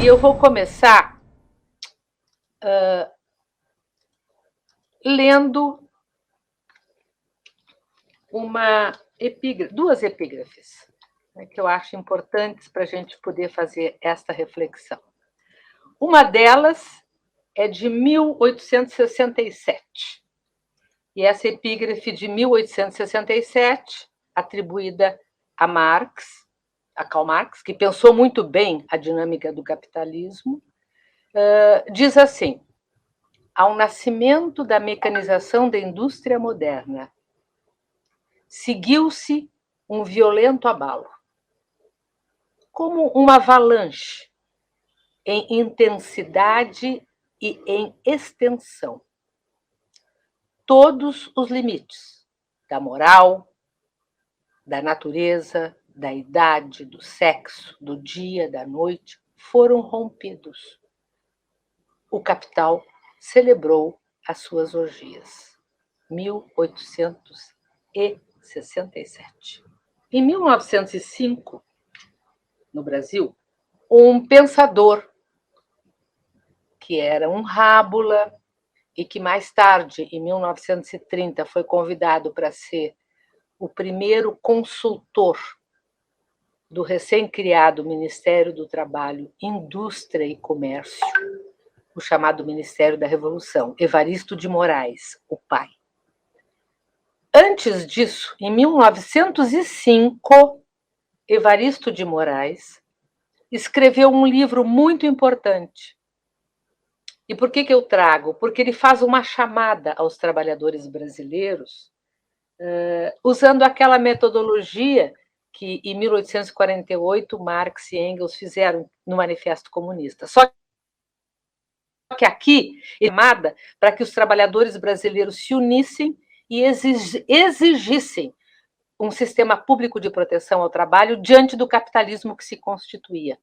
E eu vou começar lendo duas epígrafes, né, que eu acho importantes para a gente poder fazer esta reflexão. Uma delas é de 1867. E essa epígrafe de 1867, atribuída a Karl Marx, que pensou muito bem a dinâmica do capitalismo, diz assim: ao nascimento da mecanização da indústria moderna, seguiu-se um violento abalo, como uma avalanche em intensidade e em extensão. Todos os limites da moral, da natureza, da idade, do sexo, do dia, da noite, foram rompidos. O capital celebrou as suas orgias. 1867. Em 1905, no Brasil, um pensador, que era um rábula, e que mais tarde, em 1930, foi convidado para ser o primeiro consultor do recém-criado Ministério do Trabalho, Indústria e Comércio, o chamado Ministério da Revolução, Evaristo de Moraes, o pai. Antes disso, em 1905, Evaristo de Moraes escreveu um livro muito importante. E por que eu trago? Porque ele faz uma chamada aos trabalhadores brasileiros, usando aquela metodologia que, em 1848, Marx e Engels fizeram no Manifesto Comunista. Só que aqui, chamada para que os trabalhadores brasileiros se unissem e exigissem um sistema público de proteção ao trabalho diante do capitalismo que se constituía.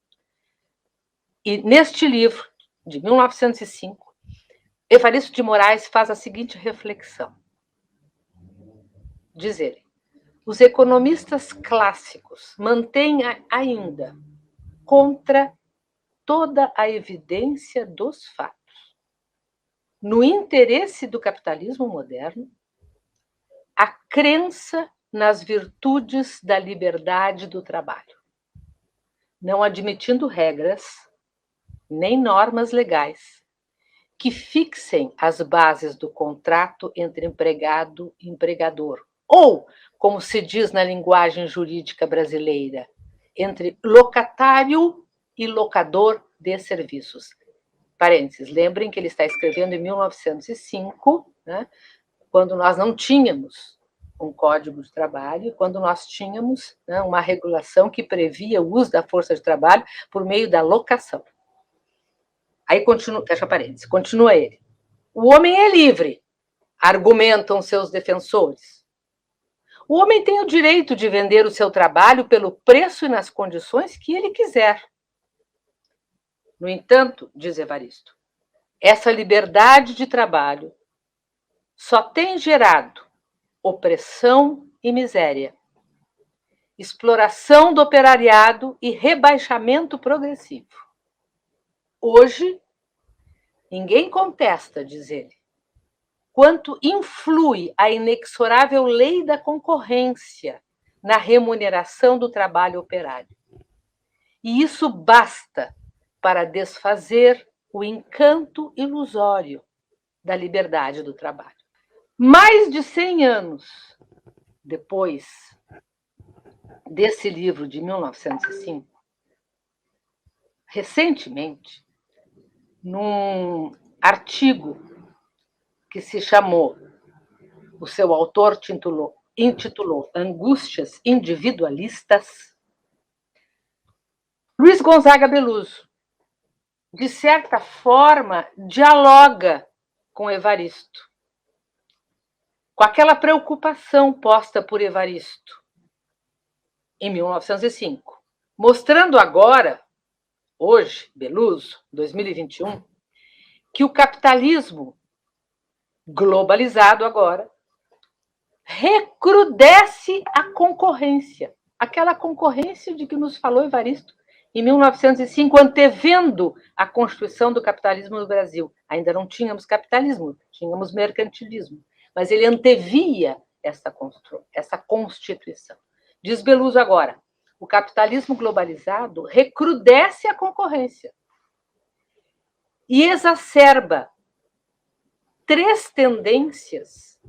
E neste livro, de 1905, Evaristo de Moraes faz a seguinte reflexão. Diz ele: os economistas clássicos mantêm ainda, contra toda a evidência dos fatos, no interesse do capitalismo moderno, a crença nas virtudes da liberdade do trabalho, não admitindo regras nem normas legais que fixem as bases do contrato entre empregado e empregador, ou, como se diz na linguagem jurídica brasileira, entre locatário e locador de serviços. Parênteses, lembrem que ele está escrevendo em 1905, né, quando nós não tínhamos um código de trabalho, quando nós tínhamos, né, uma regulação que previa o uso da força de trabalho por meio da locação. Aí continua, fecha parênteses, continua ele. O homem é livre, argumentam seus defensores. O homem tem o direito de vender o seu trabalho pelo preço e nas condições que ele quiser. No entanto, diz Evaristo, essa liberdade de trabalho só tem gerado opressão e miséria, exploração do operariado e rebaixamento progressivo. Hoje, ninguém contesta, diz ele, quanto influi a inexorável lei da concorrência na remuneração do trabalho operário. E isso basta para desfazer o encanto ilusório da liberdade do trabalho. Mais de 100 anos depois desse livro de 1905, recentemente, num artigo que se chamou, o seu autor intitulou Angústias Individualistas, Luiz Gonzaga Beluso, de certa forma, dialoga com Evaristo, com aquela preocupação posta por Evaristo em 1905, mostrando agora, hoje, Beluso, 2021, que o capitalismo globalizado agora recrudesce a concorrência, aquela concorrência de que nos falou Evaristo em 1905, antevendo a constituição do capitalismo no Brasil. Ainda não tínhamos capitalismo, tínhamos mercantilismo, mas ele antevia essa constituição. Diz Beluso agora, o capitalismo globalizado recrudesce a concorrência e exacerba 3 tendências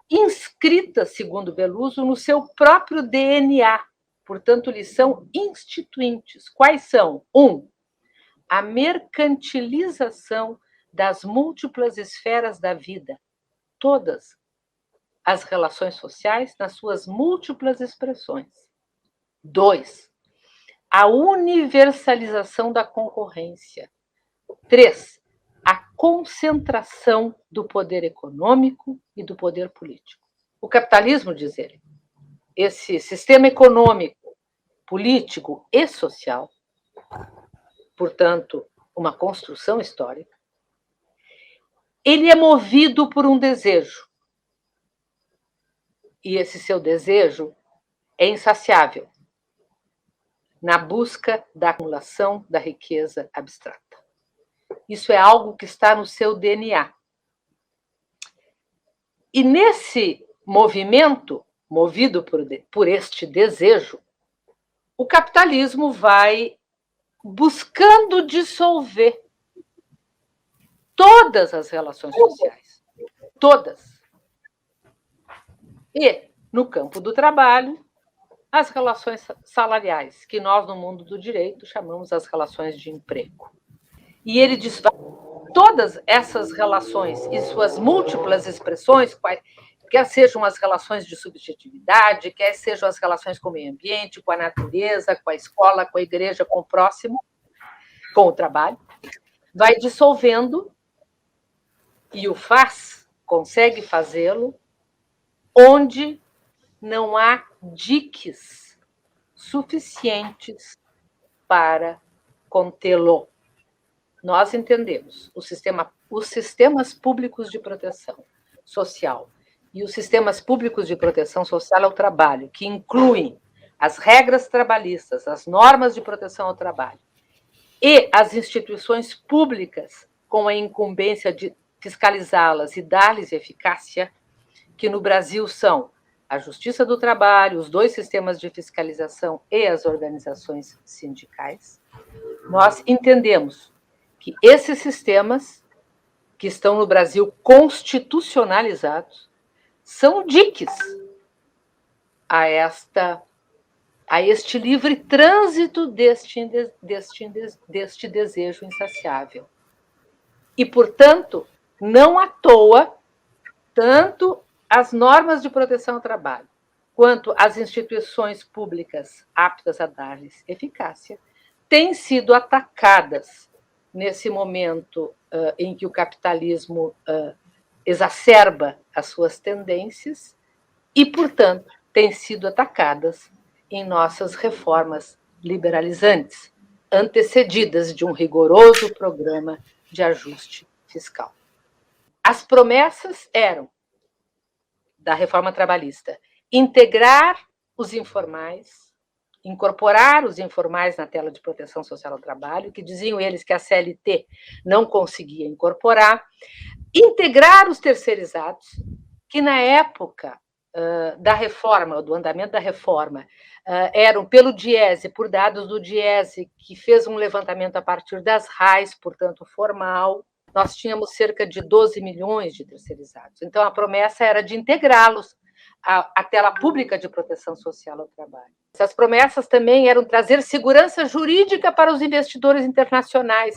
inscritas, segundo Beluso, no seu próprio DNA, portanto, lhes são instituintes. Quais são? 1. A mercantilização das múltiplas esferas da vida, todas as relações sociais nas suas múltiplas expressões. 2. A universalização da concorrência. 3. A concentração do poder econômico e do poder político. O capitalismo, diz ele, esse sistema econômico, político e social, portanto, uma construção histórica, ele é movido por um desejo. E esse seu desejo é insaciável na busca da acumulação da riqueza abstrata. Isso é algo que está no seu DNA. E nesse movimento, movido por este desejo, o capitalismo vai buscando dissolver todas as relações sociais. Todas. E, no campo do trabalho, as relações salariais, que nós, no mundo do direito, chamamos as relações de emprego. E ele desfaz todas essas relações e suas múltiplas expressões, quer sejam as relações de subjetividade, quer sejam as relações com o meio ambiente, com a natureza, com a escola, com a igreja, com o próximo, com o trabalho, vai dissolvendo e o faz, consegue fazê-lo, onde não há diques suficientes para contê-lo. Nós entendemos os sistemas públicos de proteção social e os sistemas públicos de proteção social ao trabalho, que incluem as regras trabalhistas, as normas de proteção ao trabalho e as instituições públicas com a incumbência de fiscalizá-las e dar-lhes eficácia, que no Brasil são a Justiça do Trabalho, os 2 sistemas de fiscalização e as organizações sindicais. Nós entendemos que esses sistemas, que estão no Brasil constitucionalizados, são diques a este livre trânsito deste desejo insaciável. E, portanto, não à toa, tanto as normas de proteção ao trabalho quanto as instituições públicas aptas a dar-lhes eficácia têm sido atacadas nesse momento em que o capitalismo exacerba as suas tendências e, portanto, têm sido atacadas em nossas reformas liberalizantes, antecedidas de um rigoroso programa de ajuste fiscal. As promessas eram, da reforma trabalhista, integrar os informais, incorporar os informais na tela de proteção social ao trabalho, que diziam eles que a CLT não conseguia incorporar, integrar os terceirizados, que na época da reforma, do andamento da reforma, eram pelo DIESE, por dados do DIESE, que fez um levantamento a partir das RAIs, portanto, formal, nós tínhamos cerca de 12 milhões de terceirizados. Então, a promessa era de integrá-los à tela pública de proteção social ao trabalho. Essas promessas também eram trazer segurança jurídica para os investidores internacionais,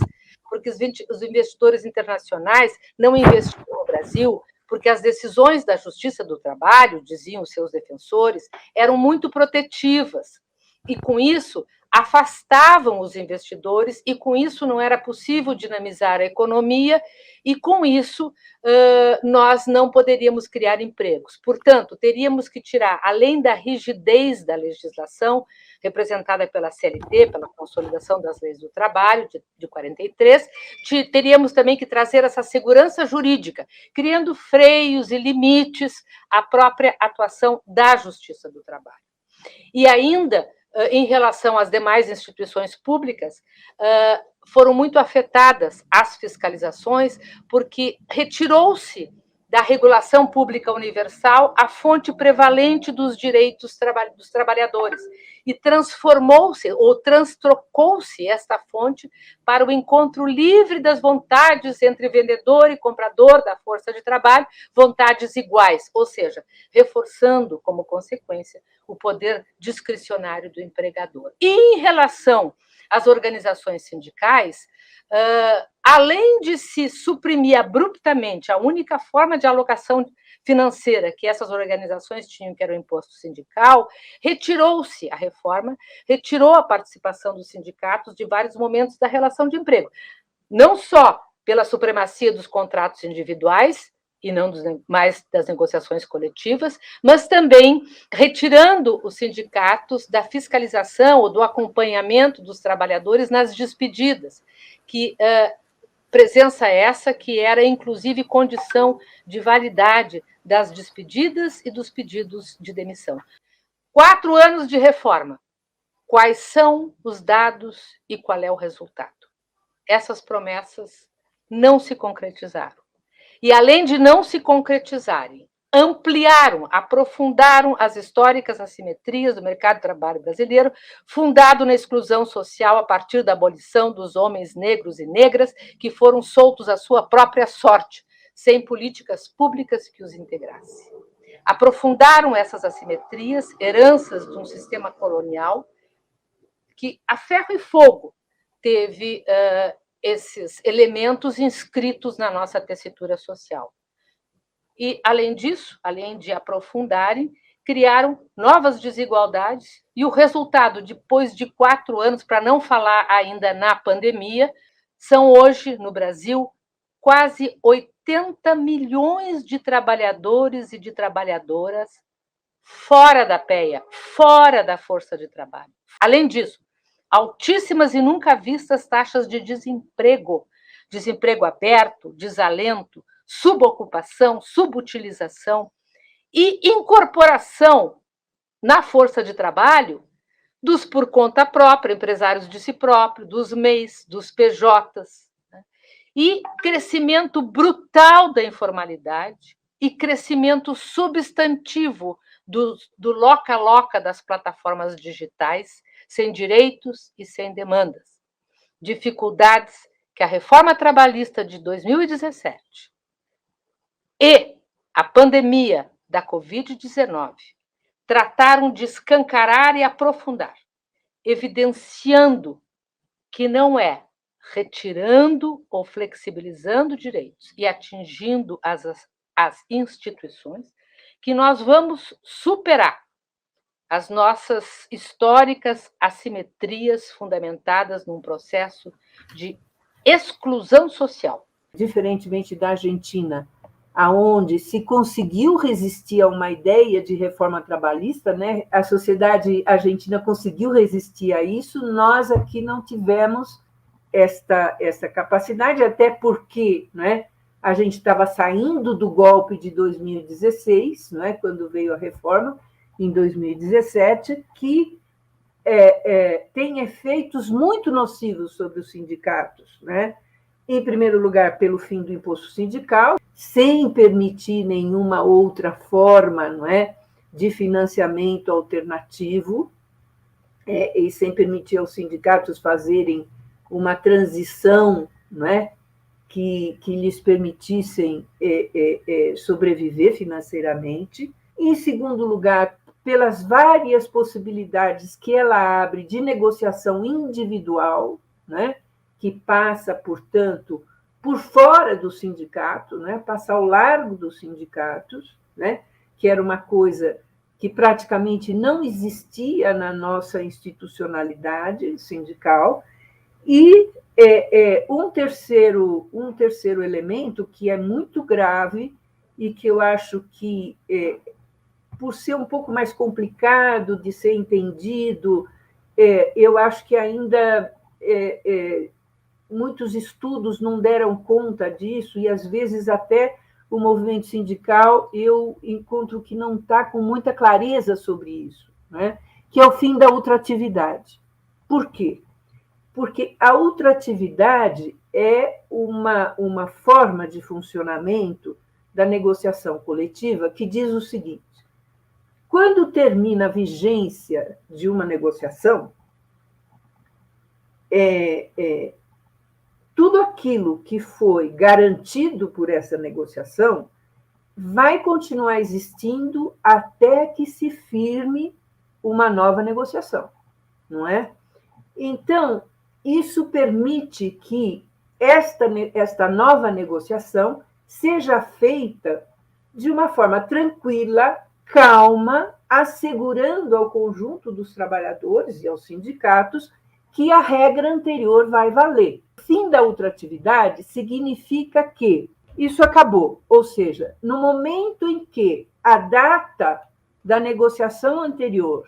porque os investidores internacionais não investiram no Brasil porque as decisões da Justiça do Trabalho, diziam os seus defensores, eram muito protetivas, e com isso afastavam os investidores, e com isso não era possível dinamizar a economia, e com isso nós não poderíamos criar empregos. Portanto, teríamos que tirar, além da rigidez da legislação, representada pela CLT, pela Consolidação das Leis do Trabalho, de 43, teríamos também que trazer essa segurança jurídica, criando freios e limites à própria atuação da Justiça do Trabalho. E ainda, em relação às demais instituições públicas, foram muito afetadas as fiscalizações, porque retirou-se da regulação pública universal a fonte prevalente dos direitos dos trabalhadores e transformou-se ou transtrocou-se esta fonte para o encontro livre das vontades entre vendedor e comprador da força de trabalho, vontades iguais, ou seja, reforçando como consequência o poder discricionário do empregador. E em relação às organizações sindicais, além de se suprimir abruptamente a única forma de alocação financeira que essas organizações tinham, que era o imposto sindical, retirou-se a reforma, retirou a participação dos sindicatos de vários momentos da relação de emprego. Não só pela supremacia dos contratos individuais, e não mais das negociações coletivas, mas também retirando os sindicatos da fiscalização ou do acompanhamento dos trabalhadores nas despedidas, que presença essa que era, inclusive, condição de validade das despedidas e dos pedidos de demissão. 4 anos de reforma. Quais são os dados e qual é o resultado? Essas promessas não se concretizaram. E, além de não se concretizarem, ampliaram, aprofundaram as históricas assimetrias do mercado de trabalho brasileiro, fundado na exclusão social a partir da abolição dos homens negros e negras que foram soltos à sua própria sorte, sem políticas públicas que os integrassem. Aprofundaram essas assimetrias, heranças de um sistema colonial que, a ferro e fogo, teve esses elementos inscritos na nossa tessitura social. E, além disso, além de aprofundarem, criaram novas desigualdades e o resultado, depois de 4 anos, para não falar ainda na pandemia, são hoje, no Brasil, quase 80 milhões de trabalhadores e de trabalhadoras fora da PEA, fora da força de trabalho. Além disso, altíssimas e nunca vistas taxas de desemprego, desemprego aberto, desalento, subocupação, subutilização e incorporação na força de trabalho dos por conta própria, empresários de si próprio, dos MEIs, dos PJs, né? E crescimento brutal da informalidade e crescimento substantivo do loca-loca das plataformas digitais, sem direitos e sem demandas. Dificuldades que a reforma trabalhista de 2017 e a pandemia da Covid-19 trataram de escancarar e aprofundar, evidenciando que não é retirando ou flexibilizando direitos e atingindo as instituições que nós vamos superar as nossas históricas assimetrias fundamentadas num processo de exclusão social. Diferentemente da Argentina, aonde se conseguiu resistir a uma ideia de reforma trabalhista, né? A sociedade argentina conseguiu resistir a isso, nós aqui não tivemos esta capacidade, até porque, né, a gente estava saindo do golpe de 2016, né, quando veio a reforma, em 2017, que tem efeitos muito nocivos sobre os sindicatos, né? Em primeiro lugar, pelo fim do imposto sindical, sem permitir nenhuma outra forma, não é, de financiamento alternativo, e sem permitir aos sindicatos fazerem uma transição, não é, que lhes permitissem sobreviver financeiramente. Em segundo lugar, pelas várias possibilidades que ela abre de negociação individual, né, que passa, portanto, por fora do sindicato, né, passa ao largo dos sindicatos, né, que era uma coisa que praticamente não existia na nossa institucionalidade sindical. E um terceiro elemento que é muito grave e que eu acho que, por ser um pouco mais complicado de ser entendido, eu acho que ainda muitos estudos não deram conta disso, e às vezes até o movimento sindical eu encontro que não está com muita clareza sobre isso, né? que é o fim da ultratividade. Por quê? Porque a ultratividade é uma forma de funcionamento da negociação coletiva que diz o seguinte: quando termina a vigência de uma negociação, tudo aquilo que foi garantido por essa negociação vai continuar existindo até que se firme uma nova negociação, não é? Então, isso permite que esta nova negociação seja feita de uma forma tranquila, calma, assegurando ao conjunto dos trabalhadores e aos sindicatos que a regra anterior vai valer. O fim da ultratividade significa que isso acabou, ou seja, no momento em que a data da negociação anterior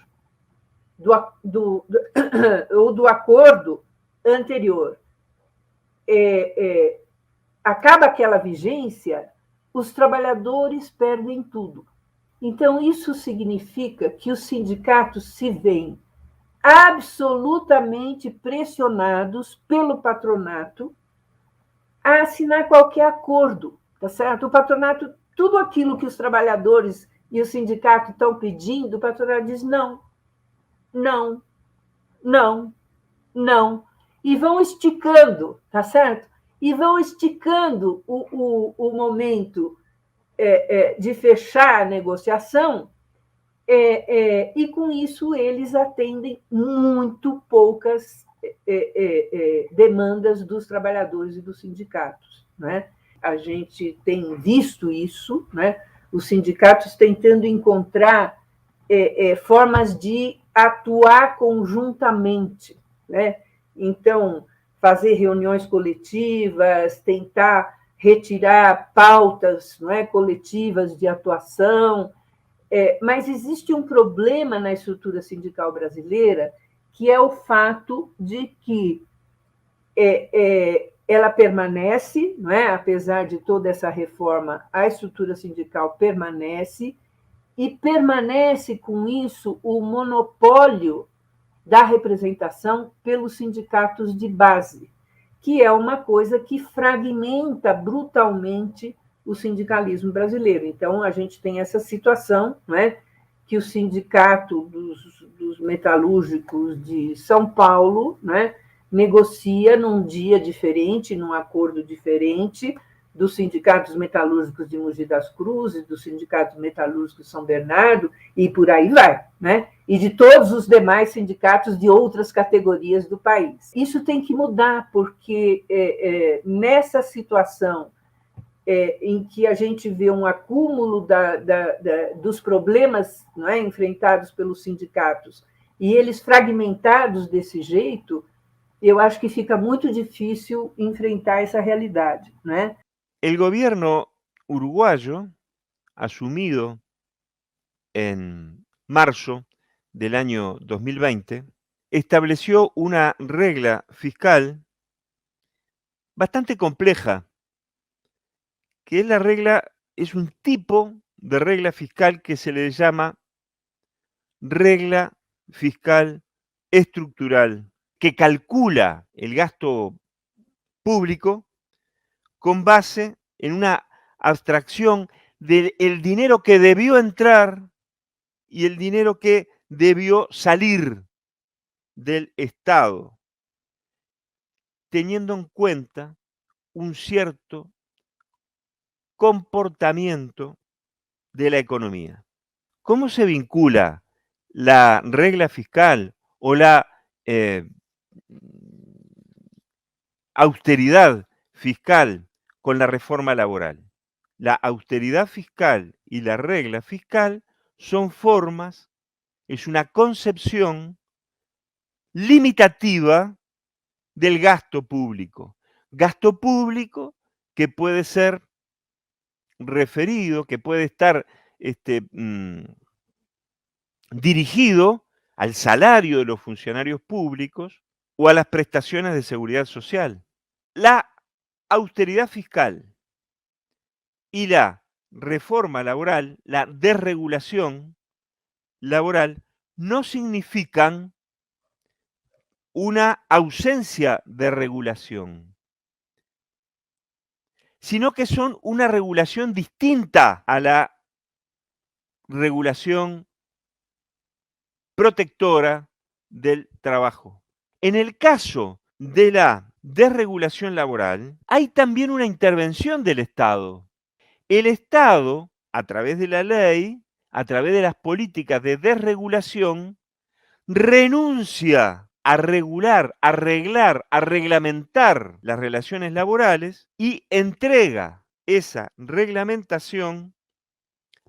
ou do acordo anterior acaba aquela vigência, os trabalhadores perdem tudo. Então, isso significa que os sindicatos se veem absolutamente pressionados pelo patronato a assinar qualquer acordo, tá certo? O patronato, tudo aquilo que os trabalhadores e o sindicato estão pedindo, o patronato diz não, não, não, não. E vão esticando, tá certo? E vão esticando o momento de fechar a negociação, e com isso eles atendem muito poucas demandas dos trabalhadores e dos sindicatos, né? A gente tem visto isso, né? Os sindicatos tentando encontrar formas de atuar conjuntamente, né? Então, fazer reuniões coletivas, tentar retirar pautas, não é, coletivas de atuação, mas existe um problema na estrutura sindical brasileira, que é o fato de que ela permanece, não é? Apesar de toda essa reforma, a estrutura sindical permanece, e permanece com isso o monopólio da representação pelos sindicatos de base, que é uma coisa que fragmenta brutalmente o sindicalismo brasileiro. Então, a gente tem essa situação, né, que o sindicato dos metalúrgicos de São Paulo, né, negocia num dia diferente, num acordo diferente, dos sindicatos metalúrgicos de Mogi das Cruzes, dos sindicatos metalúrgicos de São Bernardo, e por aí vai, né? E de todos os demais sindicatos de outras categorias do país. Isso tem que mudar, porque nessa situação em que a gente vê um acúmulo dos problemas, não é, enfrentados pelos sindicatos, e eles fragmentados desse jeito, eu acho que fica muito difícil enfrentar essa realidade, não é? El gobierno uruguayo, asumido en marzo del año 2020, estableció una regla fiscal bastante compleja, que es un tipo de regla fiscal que se le llama regla fiscal estructural, que calcula el gasto público con base en una abstracción del dinero que debió entrar y el dinero que debió salir del Estado, teniendo en cuenta un cierto comportamiento de la economía. ¿Cómo se vincula la regla fiscal o la austeridad fiscal con la reforma laboral? La austeridad fiscal y la regla fiscal son formas, es una concepción limitativa del gasto público. Gasto público que puede ser referido, que puede estar dirigido al salario de los funcionarios públicos o a las prestaciones de seguridad social. La austeridad fiscal y la reforma laboral, la desregulación laboral, no significan una ausencia de regulación, sino que son una regulación distinta a la regulación protectora del trabajo. En el caso de la desregulación laboral, hay también una intervención del Estado. El Estado, a través de la ley, a través de las políticas de desregulación, renuncia a regular, a arreglar, a reglamentar las relaciones laborales y entrega esa reglamentación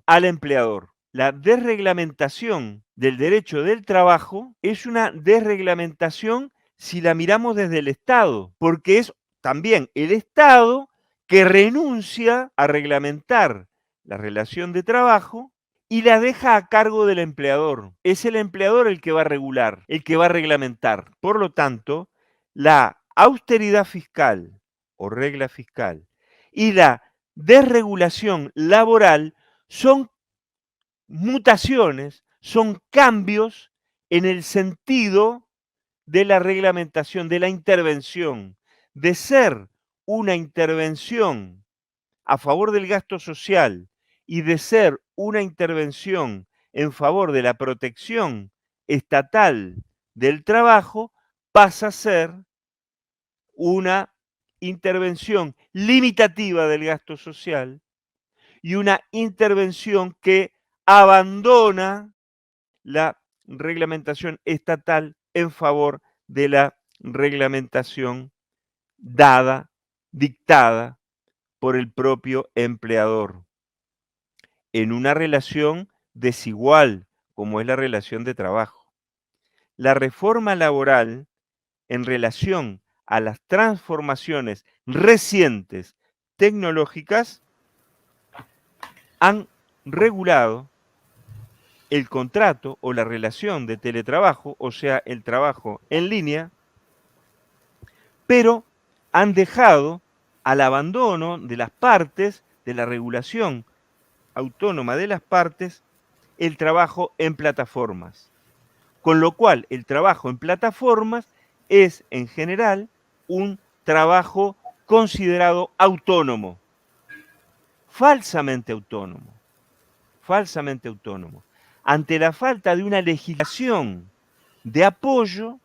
al empleador. La desreglamentación del derecho del trabajo es una desreglamentación si la miramos desde el Estado, porque es también el Estado que renuncia a reglamentar la relación de trabajo y la deja a cargo del empleador. Es el empleador el que va a regular, el que va a reglamentar. Por lo tanto, la austeridad fiscal o regla fiscal y la desregulación laboral son mutaciones, son cambios en el sentido de la reglamentación, de la intervención, de ser una intervención a favor del gasto social y de ser una intervención en favor de la protección estatal del trabajo, pasa a ser una intervención limitativa del gasto social y una intervención que abandona la reglamentación estatal en favor de la reglamentación dada, dictada por el propio empleador, en una relación desigual como es la relación de trabajo. La reforma laboral en relación a las transformaciones recientes tecnológicas han regulado el contrato o la relación de teletrabajo, o sea, el trabajo en línea, pero han dejado al abandono de las partes, de la regulación autónoma de las partes, el trabajo en plataformas. Con lo cual, el trabajo en plataformas es, en general, un trabajo considerado autónomo, falsamente autónomo, falsamente autónomo. Ante la falta de una legislación de apoyo,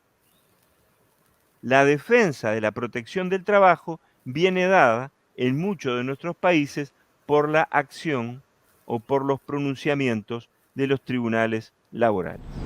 la defensa de la protección del trabajo viene dada en muchos de nuestros países por la acción o por los pronunciamientos de los tribunales laborales.